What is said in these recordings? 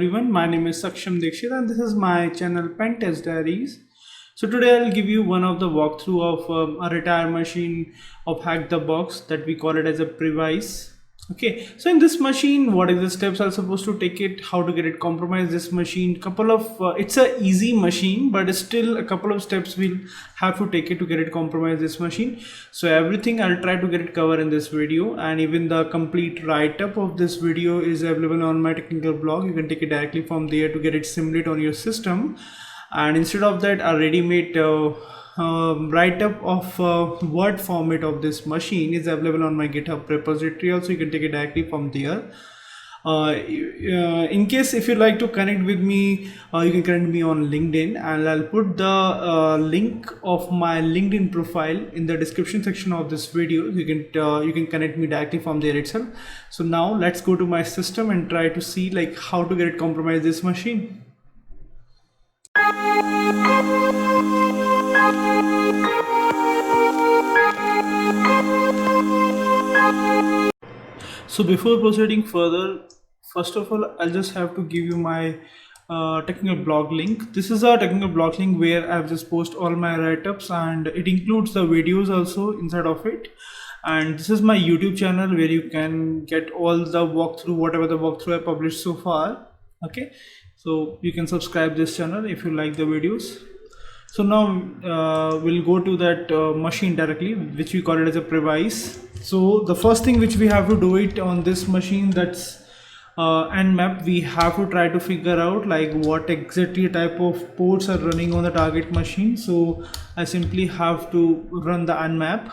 everyone, my name is Saksham Dikshit and this is my channel Pentest Diaries. So today I'll give you one of the walkthrough of a retire machine of Hack the Box that we call it as a Previce. Okay, so in this machine, what are the steps are supposed to take it, how to get it compromised this machine, couple of it's a easy machine, but still a couple of steps we'll have to take it to get it compromised this machine. So everything I'll try to get it covered in this video, and even the complete write-up of this video is available on my technical blog. You can take it directly from there to get it simulate on your system. And instead of that, a ready-made write-up of word format of this machine is available on my GitHub repository. Also, you can take it directly from there. In case if you like to connect with me, you can connect me on LinkedIn, and I'll put the link of my LinkedIn profile in the description section of this video. You can connect me directly from there itself. So now let's go to my system and try to see like how to get it compromise this machine. So before proceeding further, first of all, I'll just have to give you my technical blog link. This is a technical blog link where I've just posted all my write-ups, and it includes the videos also inside of it. And this is my YouTube channel where you can get all the walkthrough, whatever the walkthrough I published so far. Okay, so you can subscribe this channel if you like the videos. So now we'll go to that machine directly, which we call it as a Previce. So the first thing which we have to do it on this machine, that's Nmap. We have to try to figure out like what exactly type of ports are running on the target machine. So I simply have to run the Nmap.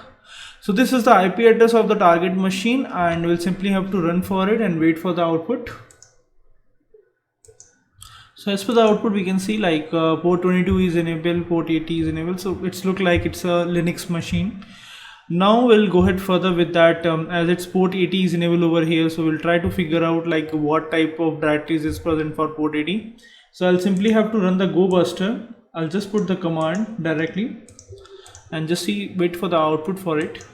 So this is the IP address of the target machine, and we'll simply have to run for it and wait for the output. So as per the output, we can see like port 22 is enabled, port 80 is enabled. So it's look like it's a Linux machine. Now we'll go ahead further with that, as its port 80 is enabled over here. So we'll try to figure out like what type of directories is present for port 80. So I'll simply have to run the go buster. I'll just put the command directly and just wait for the output for it.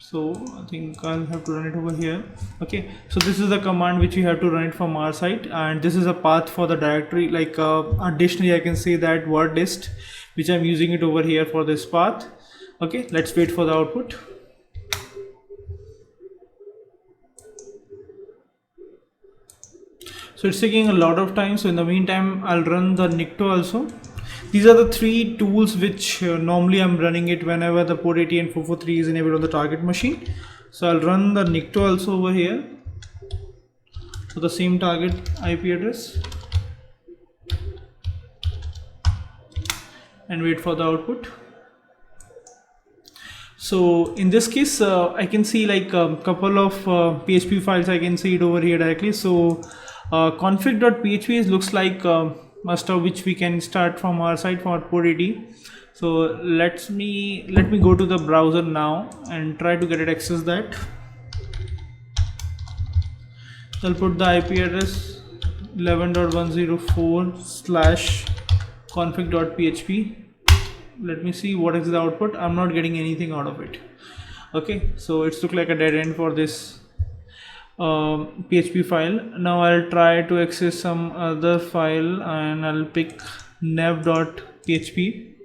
So I think I'll have to run it over here. Okay, so this is the command which we have to run it from our side, and this is a path for the directory, like additionally I can say that word list which I'm using it over here for this path. Okay, let's wait for the output. So it's taking a lot of time, so in the meantime I'll run the Nikto also. These are the three tools which normally I'm running it whenever the port 80 and 443 is enabled on the target machine. So I'll run the Nikto also over here. So the same target IP address, and wait for the output. So in this case, I can see like a couple of PHP files. I can see it over here directly. So config.php looks like master, which we can start from our side for port 80. So let me go to the browser now and try to get it access that. I'll put the IP address 11.104/config.php. Let me see what is the output. I'm not getting anything out of it. Okay, so it's look like a dead end for this PHP file. Now I'll try to access some other file, and I'll pick nav.php.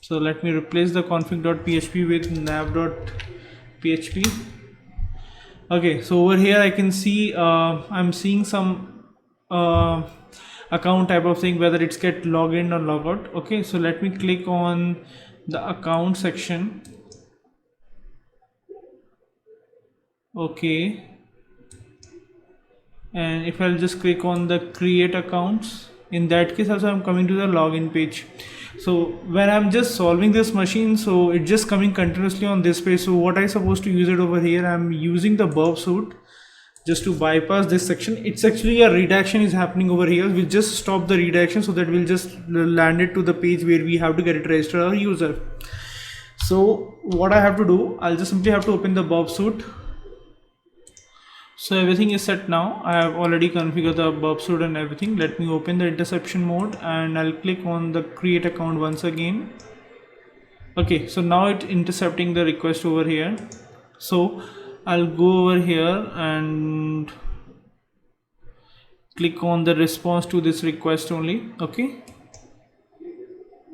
So let me replace the config.php with nav.php. Okay, so over here I can see I'm seeing some account type of thing, whether it's get login or logout. Okay, so let me click on the account section. Okay, and if I'll just click on the create accounts, in that case also I'm coming to the login page. So when I'm just solving this machine, so it's just coming continuously on this page. So what I supposed to use it over here, I'm using the burp suite just to bypass this section. It's actually a redirection is happening over here. We'll just stop the redirection so that we'll just land it to the page where we have to get it registered our user. So what I have to do, I'll just simply have to open the burp suite. So everything is set now. I have already configured the burp suite and everything. Let me open the interception mode, and I'll click on the create account once again. Okay, so now it's intercepting the request over here. So I'll go over here and click on the response to this request only. Okay,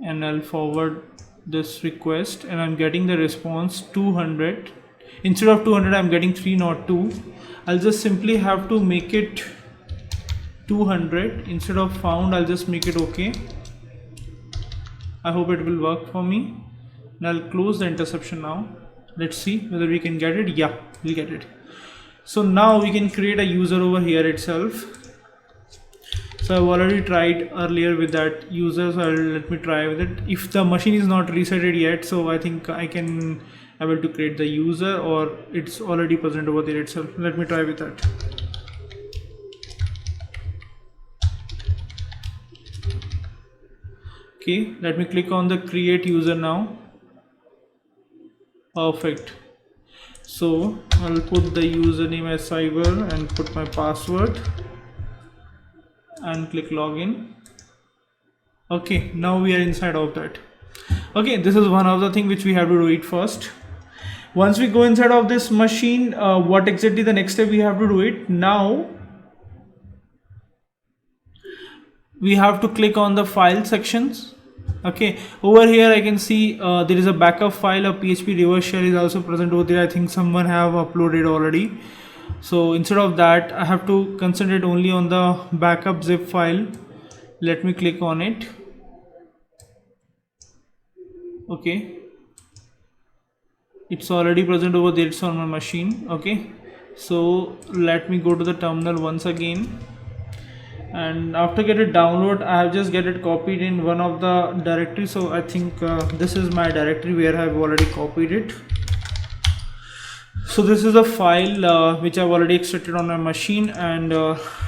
and I'll forward this request, and I'm getting the response 200. Instead of 200, I'm getting 302. I'll just simply have to make it 200 instead of found. I'll just make it okay. I hope it will work for me. And I'll close the interception now. Let's see whether we can get it. Yeah, we'll get it. So now we can create a user over here itself. So I've already tried earlier with that user, so let me try with it. If the machine is not resetted yet, so I think I can able to create the user, or it's already present over there itself. Let me try with that. Okay, let me click on the create user now. Perfect. So I'll put the username as cyber and put my password and click login. Okay, now we are inside of that. Okay, this is one of the thing which we have to do it first. Once we go inside of this machine, what exactly the next step we have to do it now? We have to click on the file sections. Okay, over here I can see there is a backup file, a PHP reverse shell is also present over there. I think someone have uploaded already. So instead of that, I have to concentrate only on the backup zip file. Let me click on it. Okay, it's already present over there. It's on my machine. Okay, so let me go to the terminal once again, and after get it download, I have just get it copied in one of the directories. So I think this is my directory where I have already copied it. So this is a file which I've already extracted on my machine, and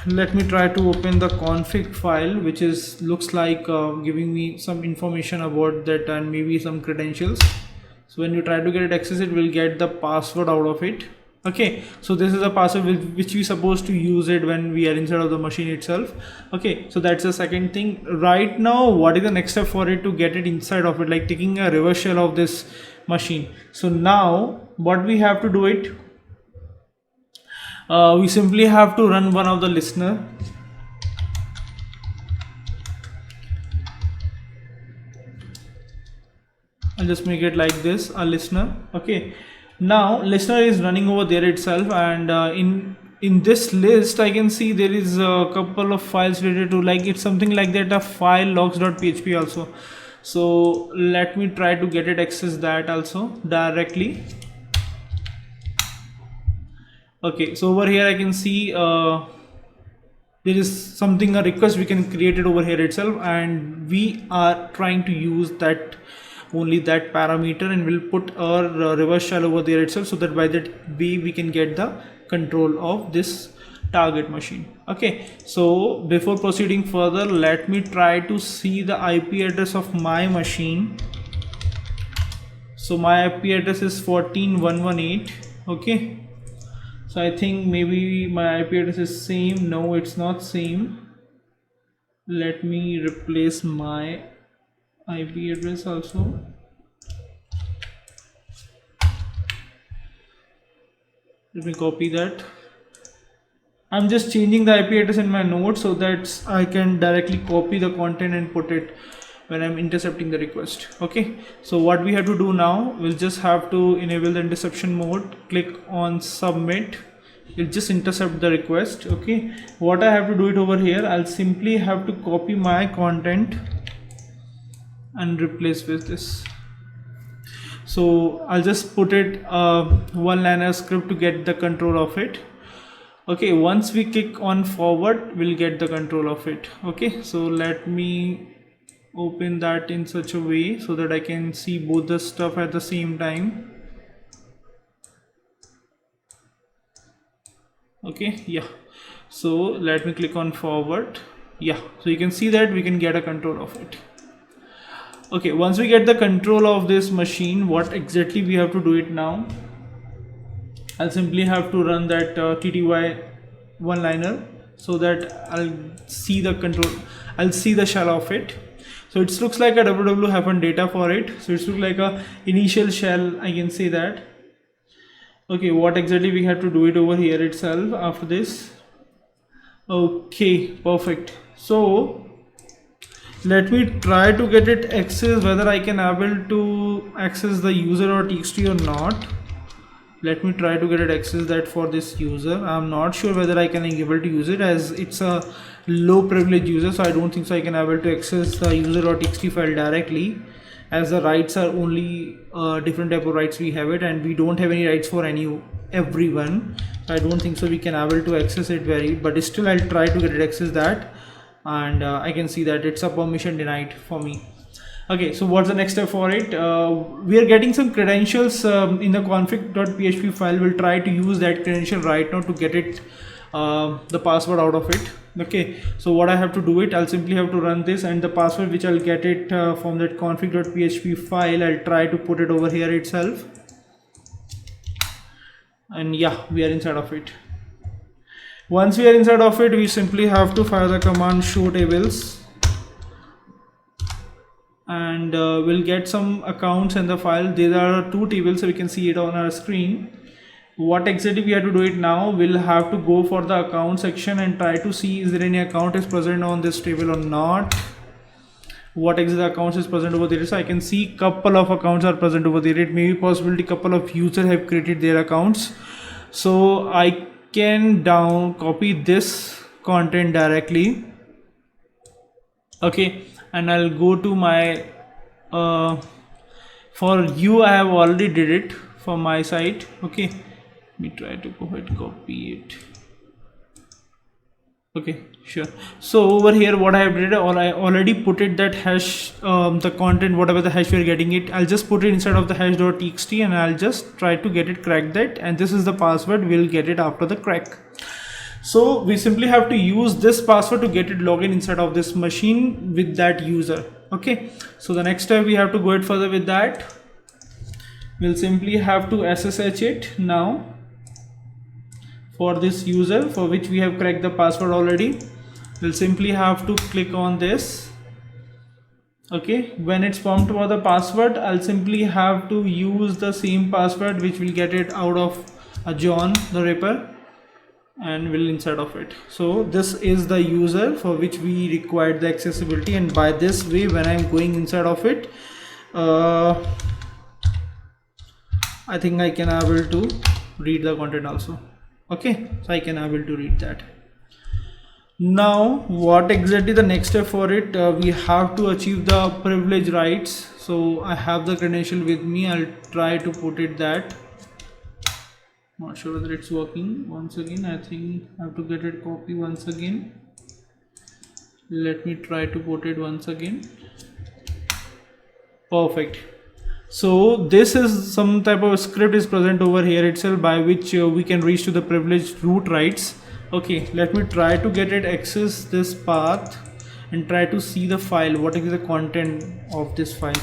let me try to open the config file, which is looks like giving me some information about that and maybe some credentials. So when you try to get it access, it will get the password out of it. Okay, so this is a password which we supposed to use it when we are inside of the machine itself. Okay, so that's the second thing. Right now, what is the next step for it to get it inside of it, like taking a reverse shell of this machine? So now what we have to do it, we simply have to run one of the listener. I'll just make it like this, a listener. Okay, now listener is running over there itself, and in this list I can see there is a couple of files related to, like, it's something like that, a file logs.php also. So let me try to get it access that also directly. Okay, so over here I can see there is something, a request we can create it over here itself, and we are trying to use that only that parameter, and we'll put our reverse shell over there itself, so that by that way we can get the control of this target machine. Okay, so before proceeding further, let me try to see the IP address of my machine. So my IP address is 14118. Okay, so I think maybe my IP address is same. No, it's not same. Let me replace my IP address also. Let me copy that. I'm just changing the IP address in my node so that I can directly copy the content and put it when I'm intercepting the request. Okay, so what we have to do now, we'll just have to enable the interception mode, click on submit. It'll just intercept the request. Okay, what I have to do it over here, I'll simply have to copy my content and replace with this. So I'll just put it one-liner script to get the control of it. Okay, once we click on forward, we'll get the control of it. Okay, so let me open that in such a way so that I can see both the stuff at the same time. Okay, yeah, so let me click on forward. Yeah, so you can see that we can get a control of it. Okay, once we get the control of this machine, what exactly we have to do it now? I'll simply have to run that TTY one-liner so that I'll see the control, I'll see the shell of it. So it looks like a www-data for it. So it looks like a initial shell, I can say that. Okay, what exactly we have to do it over here itself after this? Okay, perfect. So let me try to get it access whether I can able to access the user.txt or not. Let me try to get it access that for this user. I'm not sure whether I can able to use it as it's a low privilege user, so I don't think so I can able to access the user.txt file directly, as the rights are only different type of rights we have it, and we don't have any rights for everyone. I don't think so we can able to access it but still I'll try to get it access that, and I can see that it's a permission denied for me. Okay, so what's the next step for it? We are getting some credentials in the config.php file. We'll try to use that credential right now to get it the password out of it. Okay, so what I have to do it, I'll simply have to run this, and the password which I'll get it from that config.php file, I'll try to put it over here itself. And yeah, we are inside of it. Once we are inside of it, we simply have to fire the command show tables, and we'll get some accounts in the file. There are two tables, so we can see it on our screen. What exactly we have to do it now, we'll have to go for the account section and try to see is there any account is present on this table or not. What exactly accounts is present over there? So I can see couple of accounts are present over there. It may be possibility couple of users have created their accounts, so I can copy this content directly. Okay, and I'll go to my for you I have already did it for my site. Okay, let me try to go ahead and copy it. Okay, sure. So over here what I have did, or I already put it that hash the content, whatever the hash we are getting it, I'll just put it inside of the hash.txt, and I'll just try to get it crack that, and this is the password. We'll get it after the crack. So we simply have to use this password to get it login inside of this machine with that user. Okay, so the next step we have to go it further with that. We'll simply have to SSH it now for this user for which we have cracked the password already. We'll simply have to click on this. Okay, when it's prompted for the password, I'll simply have to use the same password which will get it out of John the Ripper, and will inside of it. So this is the user for which we required the accessibility, and by this way when I'm going inside of it, I think I can able to read the content also. Okay, so I can able to read that. Now what exactly the next step for it, we have to achieve the privilege rights. So I have the credential with me. I'll try to put it that. Not sure whether it's working. Once again, I think I have to get it copy once again. Let me try to put it once again. Perfect. So this is some type of script is present over here itself by which we can reach to the privileged root rights. Okay, let me try to get it access this path and try to see the file, what is the content of this file.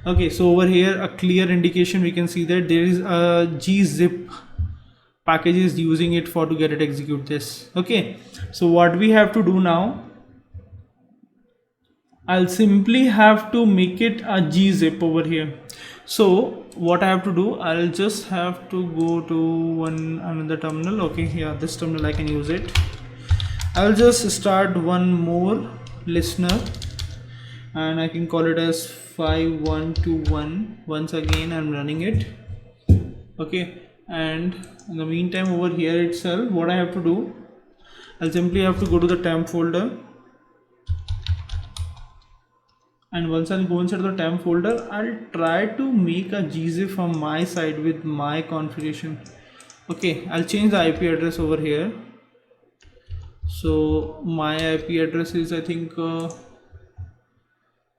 Okay, so over here a clear indication we can see that there is a gzip package is using it for to get it execute this. Okay, so what we have to do now, I'll simply have to make it a gzip over here. So what I have to do, I'll just have to go to another terminal. Okay, yeah, this terminal I can use it. I'll just start one more listener and I can call it as 5121. Once again I'm running it. Okay, and in the meantime over here itself what I have to do, I'll simply have to go to the temp folder, and once I go inside the temp folder, I'll try to make a gzip from my side with my configuration. Okay, I'll change the IP address over here. So my IP address is, I think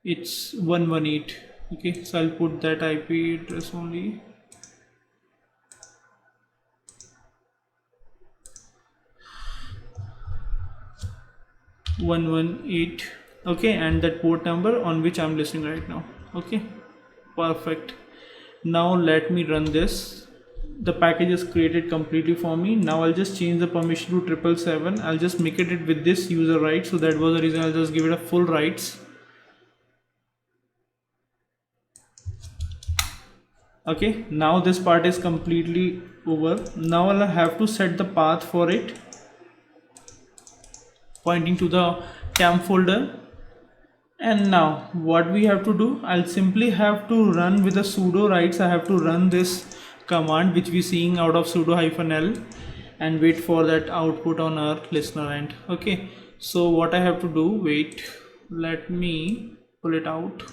it's 118. Okay, so I'll put that IP address only. (118). Okay, and that port number on which I'm listening right now. Okay, perfect. Now let me run this. The package is created completely for me. Now I'll just change the permission to 777. I'll just make it with this user right. So that was the reason I'll just give it a full rights. Okay, now this part is completely over. Now I'll have to set the path for it. pointing to the temp folder. And now what we have to do, I'll simply have to run with the sudo rights. I have to run this command which we seeing out of sudo -l and wait for that output on our listener end. Okay, so what I have to do, wait, let me pull it out.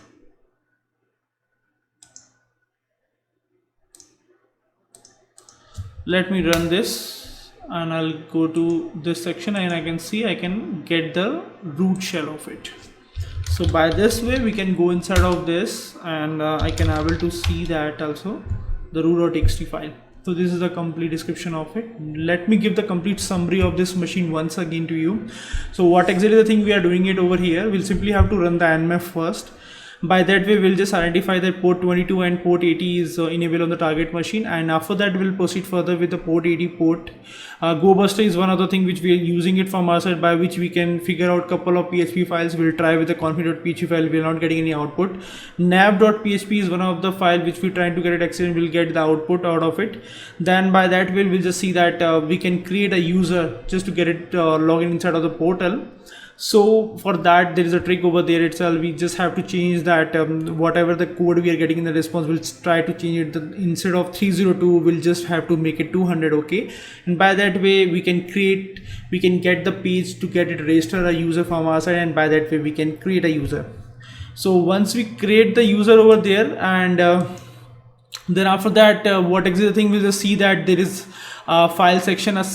Let me run this and I'll go to this section and I can see I can get the root shell of it. So by this way we can go inside of this and I can able to see that also the root.txt file. So this is the complete description of it. Let me give the complete summary of this machine once again to you. So what exactly the thing we are doing it over here, we'll simply have to run the nmap first. By that way we'll just identify that port 22 and port 80 is enabled on the target machine, and after that we'll proceed further with the port 80 port. GoBuster is one other thing which we are using it from our side, by which we can figure out couple of PHP files. We'll try with the config.php file, we're not getting any output. nav.php is one of the file which we're trying to get it access and we'll get the output out of it. Then by that we'll just see that we can create a user just to get it login inside of the portal. So for that there is a trick over there itself. We just have to change that whatever the code we are getting in the response, we'll try to change it. Instead of 302 we'll just have to make it 200. Okay, and by that way we can get the page to get it register a user from our side, and by that way we can create a user. So once we create the user over there, and then after that what exactly the thing, we'll just see that there is file section as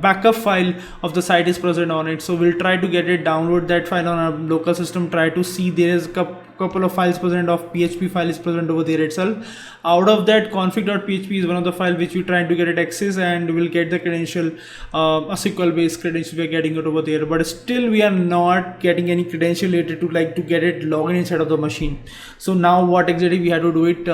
backup file of the site is present on it. So we'll try to get it, download that file on our local system, try to see there is a couple of files present of PHP file is present over there itself. Out of that config.php is one of the file which we trying to get it access, and we'll get the credential, a SQL based credential, we are getting it over there, but still we are not getting any credential related to like to get it login inside of the machine. So now what exactly we have to do it,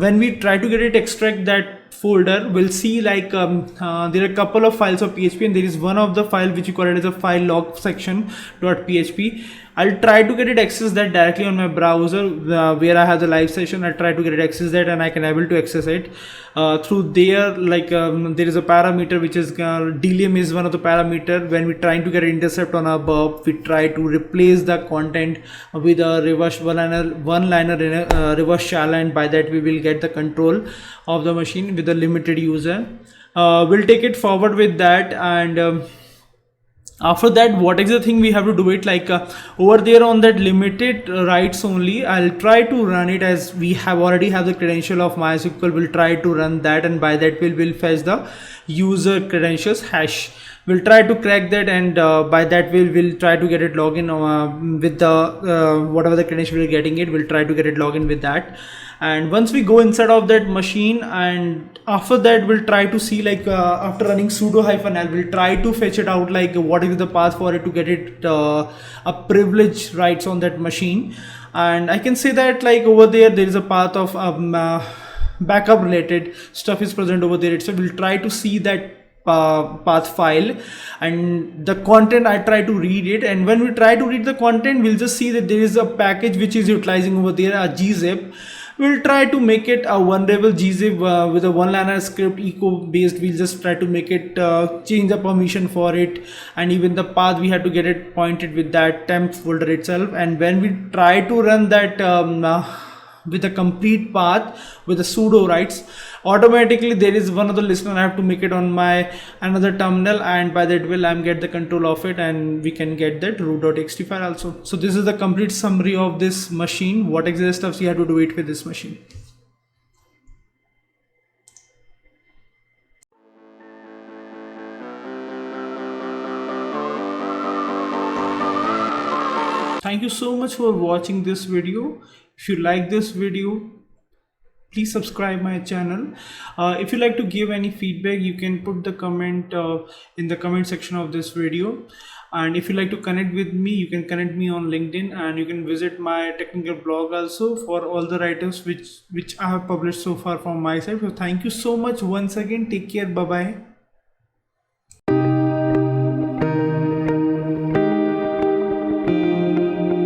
when we try to get it extract that folder, we'll see like there are a couple of files of PHP, and there is one of the file which you call it as a file log section .php. I'll try to get it access that directly on my browser where I have the live session. I'll try to get it access that, and I can able to access it through there. Like there is a parameter which is dlim is one of the parameter. When we're trying to get an intercept on our burp, we try to replace the content with a reverse one-liner reverse shell, and by that we will get the control of the machine with a limited user. We'll take it forward with that, and after that what is the thing we have to do it like over there on that limited rights only. I'll try to run it as we have already have the credential of MySQL. We'll try to run that, and by that we'll fetch the user credentials hash. We'll try to crack that, and by that we'll try to get it login with the whatever the credential we're getting it, we'll try to get it login with that. And once we go inside of that machine, and after that we'll try to see like after running sudo -l, we'll try to fetch it out like what is the path for it to get it a privilege rights on that machine. And I can say that like over there is a path of backup related stuff is present over there. So we'll try to see that path file, and the content I try to read it, and when we try to read the content we'll just see that there is a package which is utilizing over there a gzip. We'll try to make it a vulnerable gzip with a one-liner script echo based. We'll just try to make it change the permission for it, and even the path we have to get it pointed with that temp folder itself. And when we try to run that with a complete path with the sudo rights, automatically there is one other listener I have to make it on my another terminal, and by that will I'm get the control of it, and we can get that root.txt file also. So this is the complete summary of this machine, what exactly stuff you have to do it with this machine. Thank you so much for watching this video. If you like this video, please subscribe my channel. If you like to give any feedback, you can put the comment in the comment section of this video. And if you like to connect with me, you can connect me on LinkedIn, and you can visit my technical blog also for all the writers which I have published so far from my side. So thank you so much once again. Take care. Bye bye.